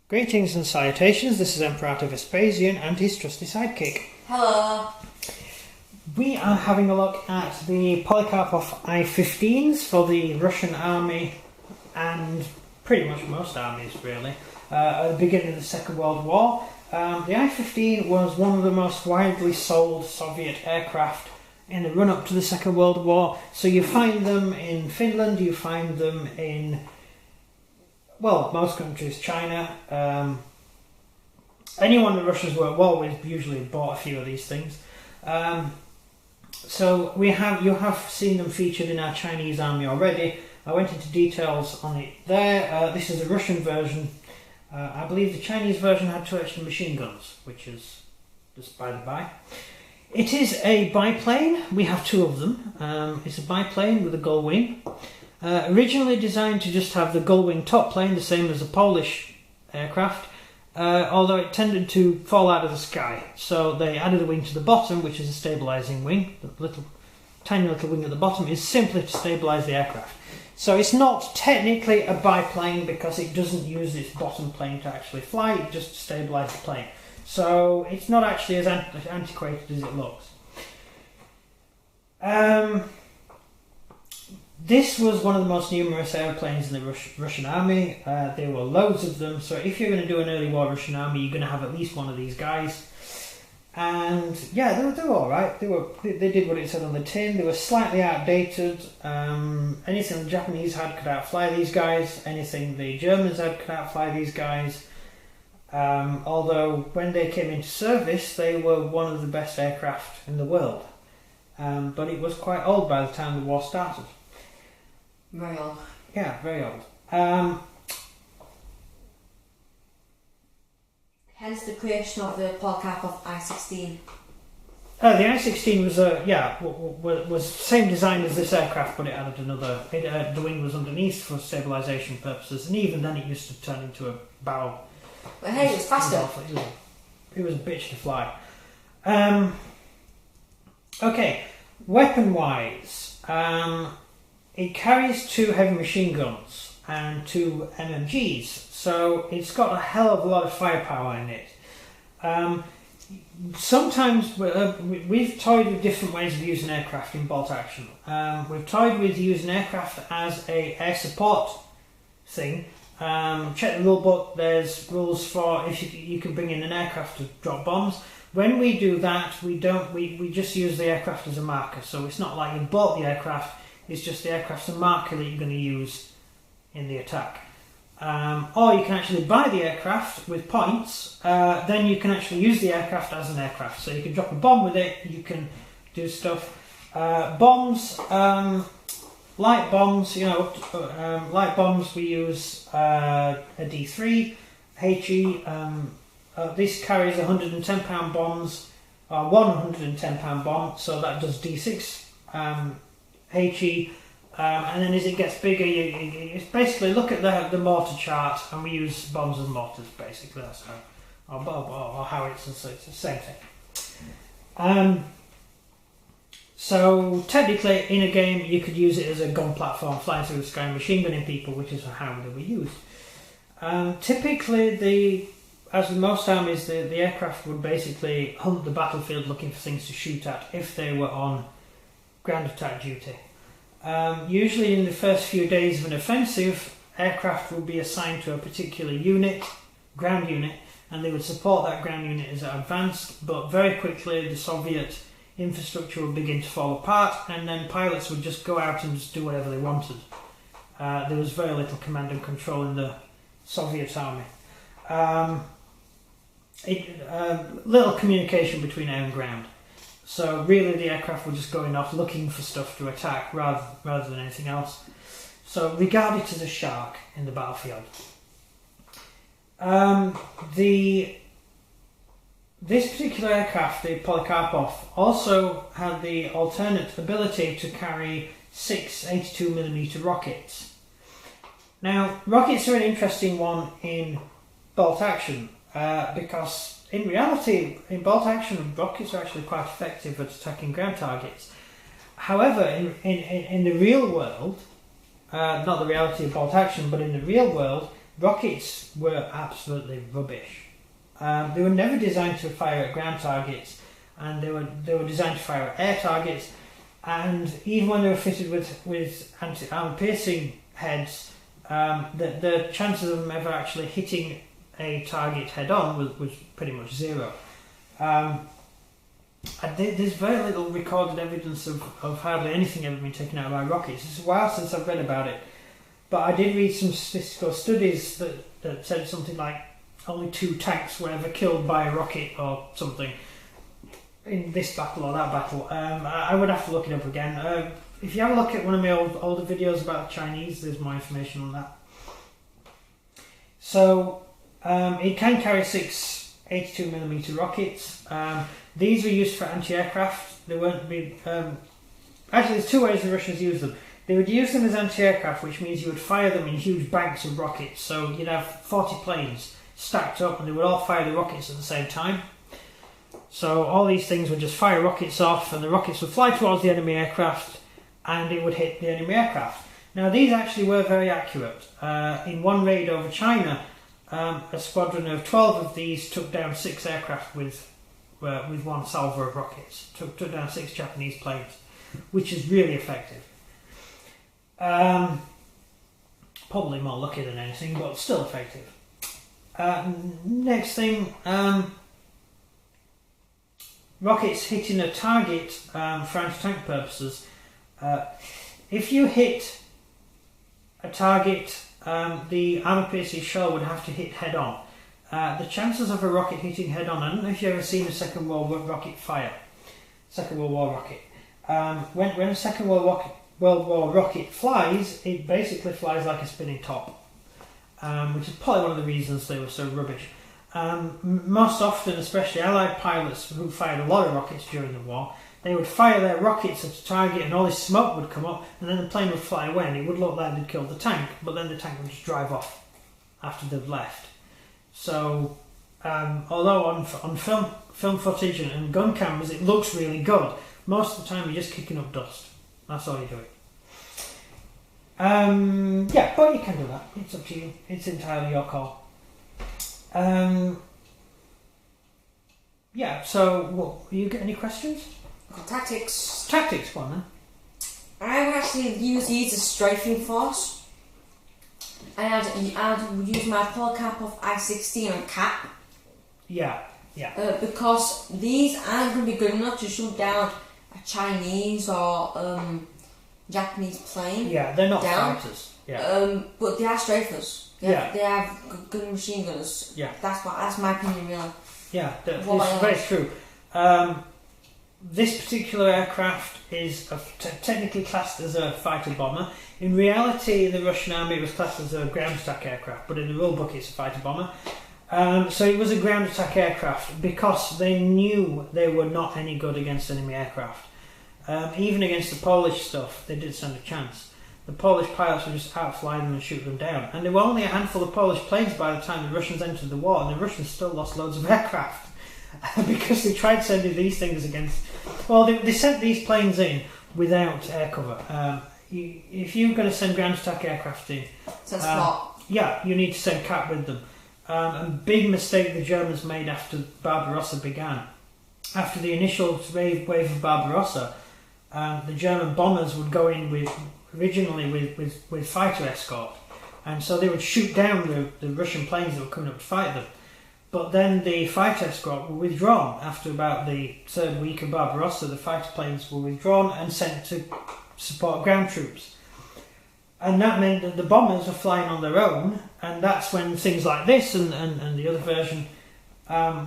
Greetings and salutations, this is Emperor Vespasian and his trusty sidekick. Hello. We are having a look at the Polikarpov I-15s for the Russian army and pretty much most armies really, at the beginning of the Second World War. The I-15 was one of the most widely sold Soviet aircraft in the run-up to the Second World War. So you find them in Finland, you find them in, well, most countries, China. Anyone the Russians were at war with usually bought a few of these things. So you have seen them featured in our Chinese army already. I went into details on it there. This is a Russian version. I believe the Chinese version had 2 extra machine guns, which is just by the by. It is a biplane. We have 2 of them. It's a biplane with a gull wing. Originally designed to just have the gull wing top plane, the same as the Polish aircraft, although it tended to fall out of the sky. So they added a wing to the bottom, which is a stabilising wing. The tiny little wing at the bottom is simply to stabilise the aircraft. So it's not technically a biplane because it doesn't use its bottom plane to actually fly, it just stabilises the plane. So it's not actually as antiquated as it looks. This was one of the most numerous airplanes in the Russian army. There were loads of them, so if you're going to do an early war Russian army, you're going to have at least one of these guys. And yeah, they were alright. They did what it said on the tin. They were slightly outdated. Anything the Japanese had could outfly these guys. Anything the Germans had could outfly these guys. Although when they came into service, they were one of the best aircraft in the world. But it was quite old by the time the war started. Very old. Yeah, very old. Hence the creation of the Polikarpov I-16. The I-16 was was the same design as this aircraft, but it added another. The wing was underneath for stabilisation purposes, and even then it used to turn into a barrel. But hey, it was faster. It was a bitch to fly. Okay, weapon-wise, it carries 2 heavy machine guns and 2 MMGs. So it's got a hell of a lot of firepower in it. Sometimes we've toyed with different ways of using aircraft in bolt action. We've toyed with using aircraft as a air support thing. Check the rule book, there's rules for if you can bring in an aircraft to drop bombs. When we do that, we just use the aircraft as a marker. So it's not like you bought the aircraft, it's just the aircraft's a marker that you're going to use in the attack. Or you can actually buy the aircraft with points, then you can actually use the aircraft as an aircraft. So you can drop a bomb with it, you can do stuff. Bombs, light bombs, light bombs we use a D3, HE. This carries 110-pound bombs, 110-pound bomb, so that does D6 HE. And then as it gets bigger, it's basically look at the mortar chart, and we use bombs as mortars, basically. That's how, or howitzers, so it's the same thing. So technically, in a game, you could use it as a gun platform, flying through the sky and machine gunning people, which is how they were used. Typically, as with most armies, the aircraft would basically hunt the battlefield looking for things to shoot at if they were on ground attack duty. Usually in the first few days of an offensive, aircraft would be assigned to a particular unit, ground unit, and they would support that ground unit as it advanced, but very quickly the Soviet infrastructure would begin to fall apart, and then pilots would just go out and just do whatever they wanted. There was very little command and control in the Soviet army. Little communication between air and ground. So really the aircraft were just going off looking for stuff to attack rather than anything else. So regard it as a shark in the battlefield. This particular aircraft, the Polikarpov, also had the alternate ability to carry 6 82mm rockets. Now, rockets are an interesting one in bolt action because in reality, in bolt action, rockets are actually quite effective at attacking ground targets. However, in the real world, not the reality of bolt action, but in the real world, rockets were absolutely rubbish. They were never designed to fire at ground targets, and they were designed to fire at air targets. And even when they were fitted with anti-armor piercing heads, the chances of them ever actually hitting a target head on was pretty much zero. There's very little recorded evidence of hardly anything ever being taken out by rockets. It's a while since I've read about it, but I did read some statistical studies that said something like only 2 tanks were ever killed by a rocket or something in this battle or that battle. I would have to look it up again. If you have a look at one of my older videos about the Chinese, there's more information on that. So it can carry 6 82mm rockets. These were used for anti-aircraft. They weren't actually, there's 2 ways the Russians use them. They would use them as anti-aircraft, which means you would fire them in huge banks of rockets. So you'd have 40 planes stacked up, and they would all fire the rockets at the same time. So all these things would just fire rockets off, and the rockets would fly towards the enemy aircraft, and it would hit the enemy aircraft. Now these actually were very accurate. In one raid over China, a squadron of 12 of these took down 6 aircraft with one salvo of rockets. Took down 6 Japanese planes, which is really effective. Probably more lucky than anything, but still effective. Next thing, rockets hitting a target for anti-tank purposes. If you hit a target, the armor-piercing shell would have to hit head-on. The chances of a rocket hitting head-on, I don't know if you've ever seen a Second World War rocket. When a Second World War rocket flies, it basically flies like a spinning top. Which is probably one of the reasons they were so rubbish. Most often, especially Allied pilots who fired a lot of rockets during the war, they would fire their rockets at a target and all this smoke would come up, and then the plane would fly away and it would look like they'd killed the tank, but then the tank would just drive off after they'd left. So, although on film footage and gun cameras it looks really good, most of the time you're just kicking up dust. That's all you're doing. Yeah, but you can do that. It's up to you. It's entirely your call. Yeah, so you get any questions? Tactics. Tactics, go on then. I would actually use these as strafing force. And I'd use my Polikarpov I-16 on cap. Yeah. Because these aren't going to be good enough to shoot down a Chinese or Japanese plane. Yeah, they're not down. fighters. Yeah. But they are strafers. They have good machine gunners. Yeah. That's my opinion, really. Yeah, it's very true. This particular aircraft is technically classed as a fighter bomber. In reality, in the Russian army, it was classed as a ground attack aircraft, but in the rule book, it's a fighter bomber. So it was a ground attack aircraft because they knew they were not any good against enemy aircraft. Even against the Polish stuff, they did stand a chance. The Polish pilots would just outfly them and shoot them down. And there were only a handful of Polish planes by the time the Russians entered the war, and the Russians still lost loads of aircraft. Because they tried sending these things against... Well, they sent these planes in without air cover. If you're going to send ground attack aircraft in... yeah, you need to send CAP with them. A big mistake the Germans made after Barbarossa began. After the initial wave of Barbarossa, the German bombers would go in originally with fighter escort, and so they would shoot down the Russian planes that were coming up to fight them. But then the fighter escort were withdrawn. After about the 3rd week of Barbarossa, the fighter planes were withdrawn and sent to support ground troops. And that meant that the bombers were flying on their own, and that's when things like this and the other version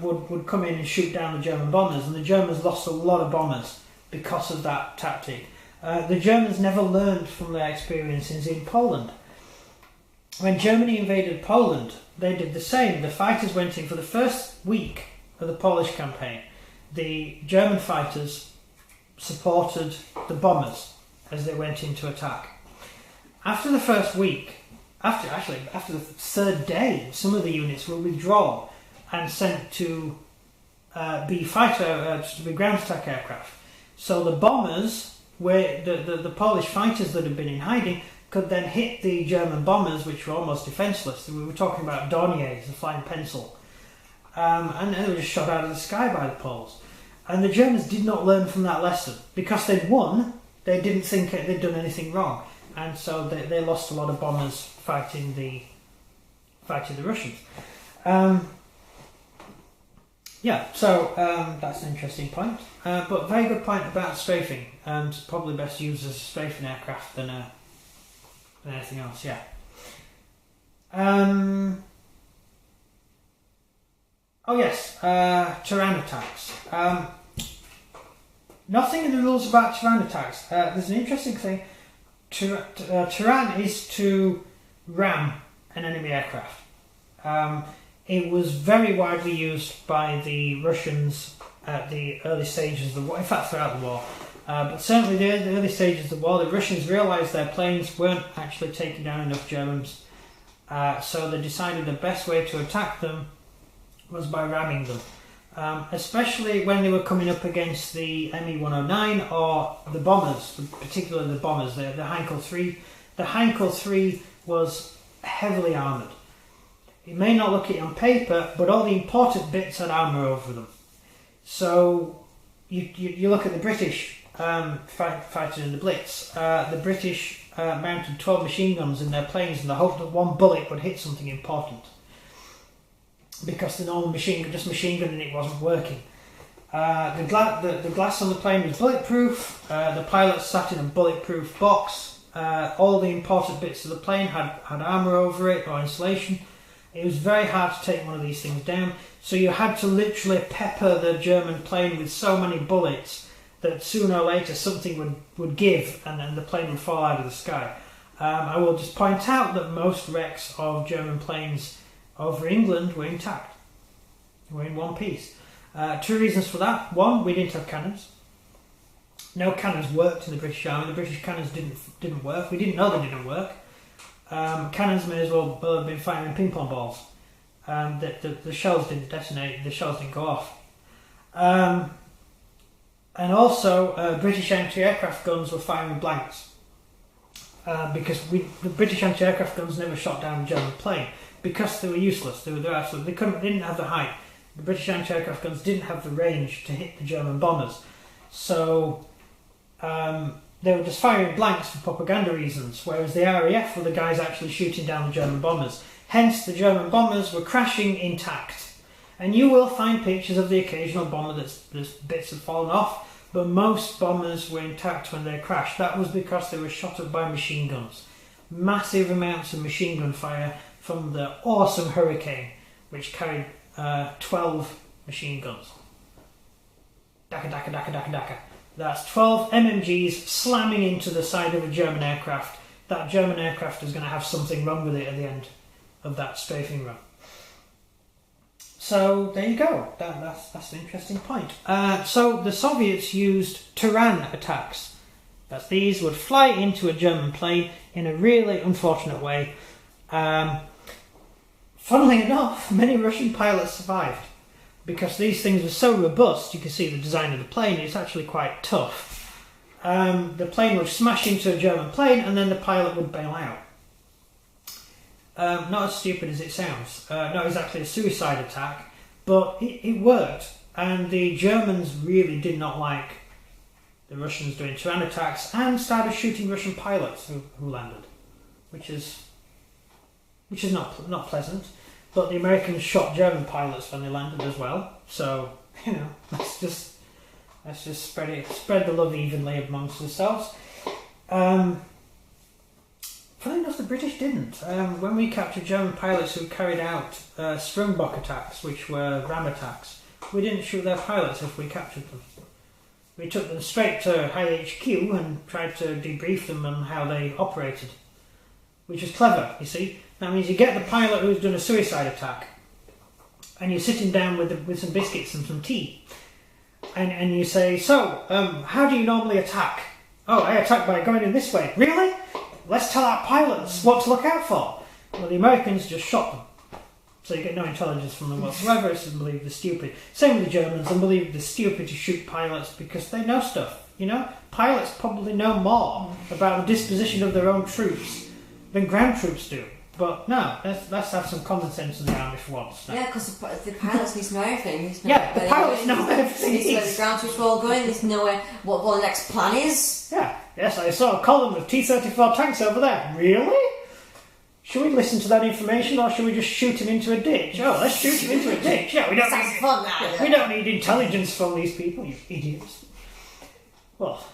would come in and shoot down the German bombers, and the Germans lost a lot of bombers because of that tactic. The Germans never learned from their experiences in Poland. When Germany invaded Poland, they did the same. The fighters went in for the first week of the Polish campaign. The German fighters supported the bombers as they went into attack. After the first week, after the 3rd day, some of the units were withdrawn and sent to be ground attack aircraft. So the bombers, where the Polish fighters that had been in hiding, could then hit the German bombers, which were almost defenceless. We were talking about Dorniers, the flying pencil. And they were just shot out of the sky by the Poles. And the Germans did not learn from that lesson. Because they'd won, they didn't think they'd done anything wrong. And so they lost a lot of bombers fighting the Russians. That's an interesting point. But very good point about strafing. And probably best used as a strafing aircraft than anything else, yeah. Terrain attacks. Nothing in the rules about terrain attacks. There's an interesting thing. Terrain is to ram an enemy aircraft. It was very widely used by the Russians at the early stages of the war, in fact throughout the war. But certainly the early stages of the war, the Russians realised their planes weren't actually taking down enough Germans, so they decided the best way to attack them was by ramming them. Especially when they were coming up against the Me-109 or the bombers, particularly the bombers, the Heinkel 3. The Heinkel 3 was heavily armoured. You may not look at it on paper, but all the important bits had armour over them. So you look at the British fighting in the Blitz. The British mounted 12 machine guns in their planes in the hope that one bullet would hit something important. Because the normal machine gunning it wasn't working. The glass on the plane was bulletproof. The pilots sat in a bulletproof box. All the important bits of the plane had armour over it or insulation. It was very hard to take one of these things down, so you had to literally pepper the German plane with so many bullets that sooner or later something would give and then the plane would fall out of the sky. I will just point out that most wrecks of German planes over England were intact. They were in one piece. Two reasons for that. One, we didn't have cannons. No cannons worked in the British Army. The British cannons didn't work. We didn't know they didn't work. Cannons may as well have been firing ping pong balls. The shells didn't detonate, the shells didn't go off. And also, British anti-aircraft guns were firing blanks. Because the British anti-aircraft guns never shot down a German plane. Because they were useless, they didn't have the height. The British anti-aircraft guns didn't have the range to hit the German bombers. So, they were just firing blanks for propaganda reasons, whereas the RAF were the guys actually shooting down the German bombers. Hence, the German bombers were crashing intact. And you will find pictures of the occasional bomber that's bits have fallen off, but most bombers were intact when they crashed. That was because they were shot at by machine guns. Massive amounts of machine gun fire from the awesome Hurricane, which carried 12 machine guns. Daka, daka, daka, daka, daka. That's 12 MMGs slamming into the side of a German aircraft. That German aircraft is going to have something wrong with it at the end of that strafing run. So there you go. That's an interesting point. So the Soviets used terrain attacks. That these would fly into a German plane in a really unfortunate way. Funnily enough, many Russian pilots survived. Because these things were so robust, you can see the design of the plane, it's actually quite tough. The plane would smash into a German plane and then the pilot would bail out. Not as stupid as it sounds. Not exactly a suicide attack, but it worked. And the Germans really did not like the Russians doing terrain attacks and started shooting Russian pilots who landed. Which is not pleasant. But the Americans shot German pilots when they landed as well. So, let's just spread the love evenly amongst ourselves. Funny enough, the British didn't. When we captured German pilots who carried out Sprungbock attacks, which were ram attacks, we didn't shoot their pilots if we captured them. We took them straight to High HQ and tried to debrief them on how they operated. Which is clever, you see. That means you get the pilot who's done a suicide attack and you're sitting down with some biscuits and some tea and you say, so, how do you normally attack? Oh, I attack by going in this way. Really? Let's tell our pilots what to look out for. Well, the Americans just shot them. So you get no intelligence from them whatsoever. It's unbelievably stupid. Same with the Germans. Unbelievably stupid to shoot pilots because they know stuff. You know, pilots probably know more about the disposition of their own troops than ground troops do. But no, let's have some common sense in the army for once. No. Yeah, because the pilots need to know everything. The pilots know everything. They need to know where the ground troops are all going. They need to know what the next plan is. Yeah, yes, I saw a column of T-34 tanks over there. Really? Should we listen to that information, or should we just shoot him into a ditch? Oh, let's shoot him into a ditch. Yeah, we don't Sounds need fun, that. we don't need intelligence from these people, you idiots. Well,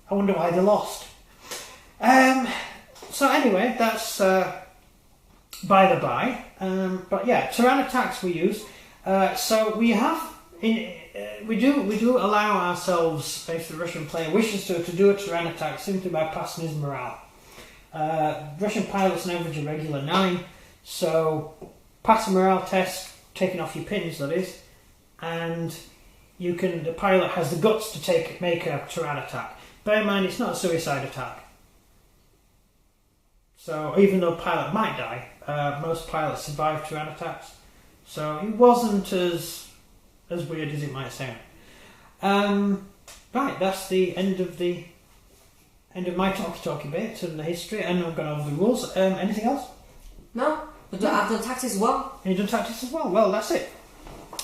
I wonder why they lost. So anyway, that's by the by. But yeah, terrain attacks we use. So we have we do allow ourselves, if the Russian player wishes to do a terrain attack simply by passing his morale. Russian pilots on average a regular 9, so pass a morale test, taking off your pins, that is, and the pilot has the guts to make a terrain attack. Bear in mind, it's not a suicide attack. So even though a pilot might die, most pilots survive terrain attacks. So it wasn't as weird as it might sound. Right, that's the end of my talky bit and the history, and I've gone over the rules. Anything else? No, I've done tactics as well. And you've done tactics as well. Well, that's it.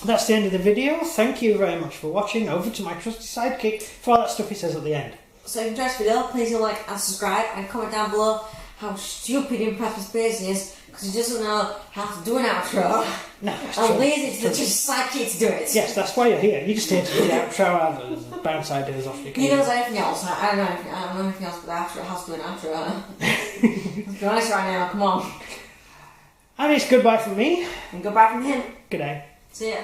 That's the end of the video. Thank you very much for watching. Over to my trusty sidekick for all that stuff he says at the end. So if you enjoyed this video, please like and subscribe, and comment down below how stupid Impressive Space is, because he doesn't know how to do an outro. No, I'm lazy to just sidekick to do it. Yes, that's why you're here. You're just here to do the outro and bounce ideas off your He knows anything else. I don't know anything else but the outro. How to do an outro. Let's be honest right now, come on. And it's goodbye from me. And goodbye from him. Good day. See ya.